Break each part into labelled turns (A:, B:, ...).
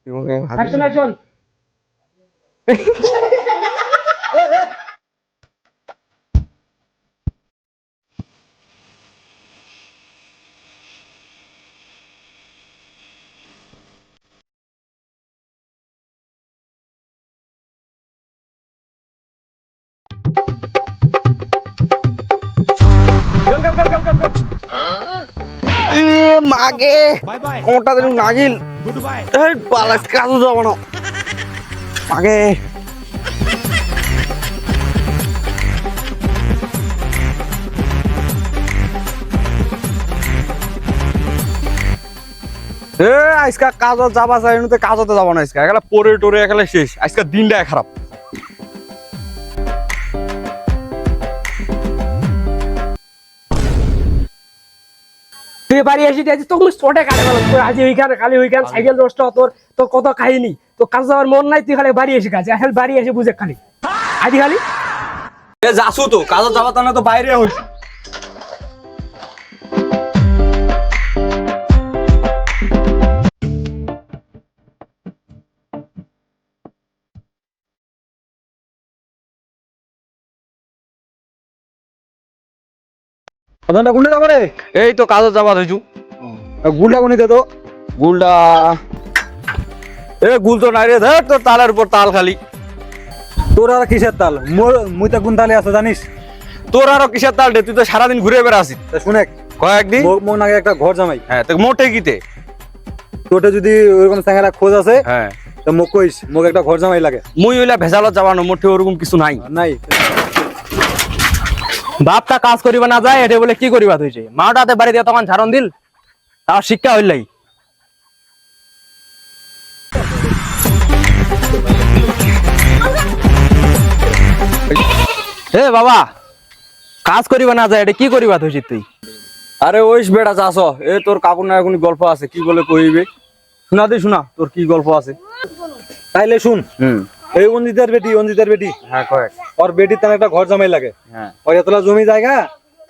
A: Action action.
B: মাগে কোনটা দিন নাগিল এই পালাস কাজ যাব না মাগে আজকে কাজ যাবা চাই কাজতে যাবো না আজকে এখানে পরে টরে এখানে শেষ আজকে দিনটা খারাপ
A: তুই বাড়ি এসে দিয়েছিস তোকে স্পটে কাটে গেল তোর আজ ওইখানে খালি ওইখানে সাইকেল নষ্ট তোর তোর কত কাহিনী তোর কাজ যাওয়ার মন নাই তুই খালি বাড়ি এসে কাজ এখন বাড়ি এসে বুঝে খালি আজ খালি
B: যাসু তো কাজ যাবা তা না তো বাইরে হইস
C: গুলটা যাবো রে
B: এই তো কাজ যাবা হইছু
C: গুলটা কোনি দে তো
B: গুলটা গুল তো নাই রে ধর তোর তালের উপর তাল খালি
C: তোর আর কিসের তাল মুই তো কোন তালে আছে জানিস
B: তোর আরো কিসের তাল রে তুই তো সারাদিন ঘুরে বেড়াছিস
C: শুনে
B: কয়েকদিন
C: মোর নাকি একটা ঘর জামাই
B: হ্যাঁ তো মোটে কিতে
C: তোটে যদি ওরকম স্যাঙ্গারা খোঁজ আছে
B: হ্যাঁ
C: তো মোক কইস মোক একটা ঘর জামাই লাগে
B: মুই ওইলা ভেজালত যাবানো মোটে ওরকম কিছু নাই
C: নাই
D: বাপটা কাজ করিবা না যায় এটা বলে কি করিবা তুইছে মাটাতে বাড়ি দিয়ে তখন ঝাড়ন দিল তার শিক্ষা হইলাই হে বাবা কাজ করিবা না যায় এটা কি করিবা তুইছিস তুই
B: আরে ওইস বেড়া চাষ এ তোর কাপড় না এখন গল্প আছে কি বলে কইবে শোনা দে শোনা তোর কি গল্প আছে
C: তাইলে শুন এই অঞ্জিতার বেটি
B: হ্যাঁ কয়েক
C: ওর বেটির তেমন একটা ঘর জামাই লাগে
B: হ্যাঁ
C: ওর এতলা জমি জায়গা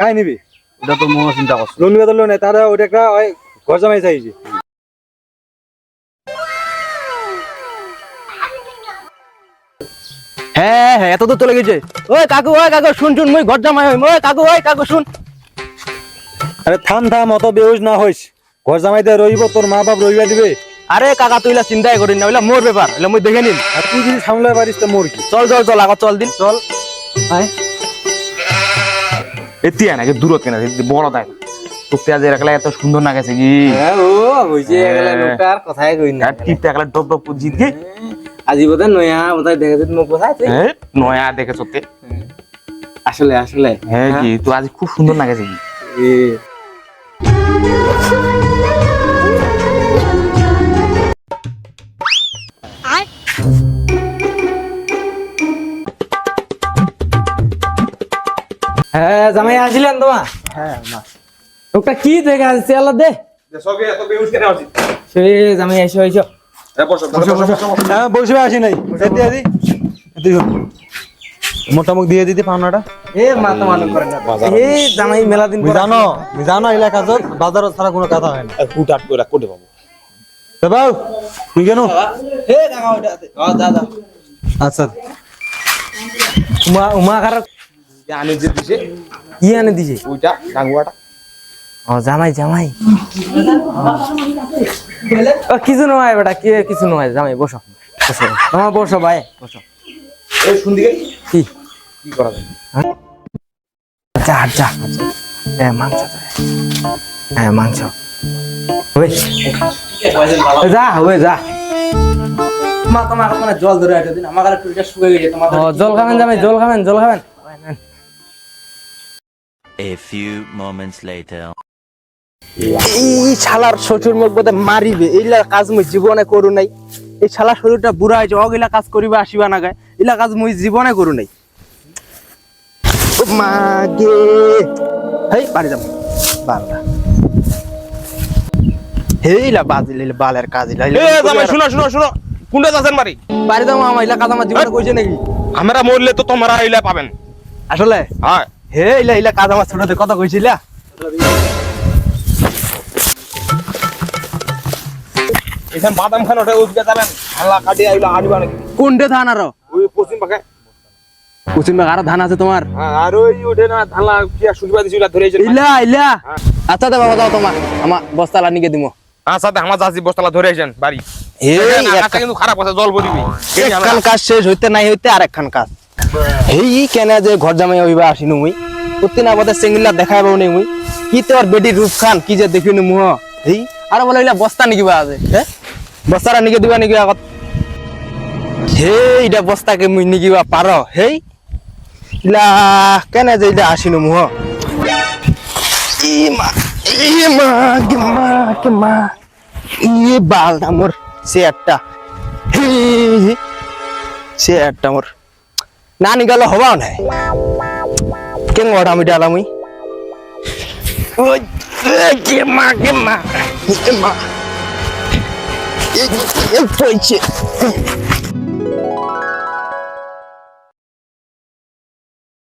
C: কাই নিবি
B: এটা তো মনে চিন্তা করছো
C: লোন নিবে তো লোন তারা ওইটা একটা ওই ঘর জামাই চাইছে
D: হ্যাঁ হ্যাঁ এত দূর চলে গেছে ওই কাকু শুন শুন মুই ঘর জামাই হই ওই কাকু শুন
C: আরে থাম অত বেহুশ না হইস ঘর জামাইতে রইব তোর মা বাপ রইবা দিবে
D: আরে কাকা তুই চিন্তাই করিস না ওইলা মোর ব্যাপার ওইলা মুই দেখে নিন
C: আর তুই যদি সামলাই পারিস তো মোর কি
D: চল আগত চল দিন
C: চল আয়
D: এতিয়া নাকি দূরত কেনা বড় তাই তোকে আজ একলা এত সুন্দর না গেছে কি
E: ও বুঝে গেল লোকটার কথাই কই না
D: টিপতে একলা ডব ডব জিত গে
E: আজি বোধহয় নয়া বোধহয় দেখে মুখ কোথায়
D: নয়া দেখে সত্যি
E: আসলে
D: হ্যাঁ কি তুই আজ খুব সুন্দর না গেছে কি
E: হ্যাঁ জামাই আসলেন তোমা হ্যাঁ লোকটা কি দেখে আসছে আল্লাহ দে
B: সবে এত বেউস কেন আছিস
E: সে জামাই এসো
C: হ্যাঁ বসে আসি নাই দিয়ে দি মোটামুটি দিয়ে দিতে পাওনাটা
E: এ মাথা মানুষ করে না এ জামাই মেলা দিন পর
C: জানো এলাকাত বাজারত ছাড়া কোনো কথা হয় না
B: ফুট আট করে কোটে বাবু
C: তো বাবু তুই কেন
E: এ জামা ওটাতে দাদা
C: আচ্ছা
E: উমা কার
B: আনে যে দিছে
E: কি আনে দিছে
B: ওইটা ডাঙ্গুয়াটা
E: ও জামাই ও কিছু নয় বেটা কিছু নয় জামাই বসো তোমার বসো ভাই বসো
B: এই শুন দিকে
E: কি
B: কি করা যায়
E: যা মাংস মাংস যা মা তোমার মানে জল ধরে একটা দিন আমার কাছে টুরিটা শুকিয়ে গেছে তোমার জল খাবেন জামাই জল খাবেন
F: A few moments later.
D: এই শালার শ্বশুর মুখ বোধ মারিবে এইলা কাজ মুই জীবনে করু নাই এই শালা শরীরটা বুড়া হয়েছে অগিলা কাজ করিবা আসিবা না গায় এলা কাজ মুই জীবনে করু নাই ও মাগে হেই বাড়ি যাম বারটা হেইলা বাজিলে বালের কাজ
B: এ জামাই শুনো কোনটা যাচ্ছেন বাড়ি
D: বাড়ি যাম আমার এলা কাজ আমার জীবনে কইছে নাকি
B: আমরা মরলে তো তোমরা আইলা পাবেন
D: আসলে
B: হ্যাঁ
D: হেইলা কাজ আমার ছোটতে কথা কইছিলা
G: এখান বাদাম খান ওটা উঠবে যাবেন ঢালা কাটি আইলা আড়িবা নাকি
D: কোনটা ধান আরো
G: ওই পশ্চিম পাকে
D: পশ্চিম ভাগ আরো ধান আছে তোমার
G: আর ওই ওঠে না ঢালা কি আর সুবিধা দিছিল ধরেছেন
D: ইলা ইলা আচ্ছা দে বাবা যাও তোমার আমার বস্তালা নিকে দিমু
G: সাথে আমার যাচ্ছি বস্তালা ধরেছেন বাড়ি
D: এই
G: আকাশটা কিন্তু খারাপ আছে জল পড়িবে
D: একখান কাজ শেষ হইতে নাই হইতে আরেকখান কাজ এই কেন যে ঘর জামাই হইবা আসিনু মুই প্রতিদিন আবাদে সিঙ্গিলা দেখাইবাও নেই মুই কি তোর বেডি রূপ খান কি যে দেখিনু মুহ এই আর বলে ইলা বস্তা নিকিবা আছে হ্যাঁ বস্তারা নিকে দিবা নিকি আগত হেই এটা বস্তাকে মুই নিকিবা পার হেই ইলা কেন যে ইলা আসিনু মুহ ই মা কে মা ই বালটা মোর চেয়ারটা চেয়ারটা মোর না নিকালে হবাও নাই কেন ওটা আমি ডালাম ওই কে মা কে মা কে মা পয়ছে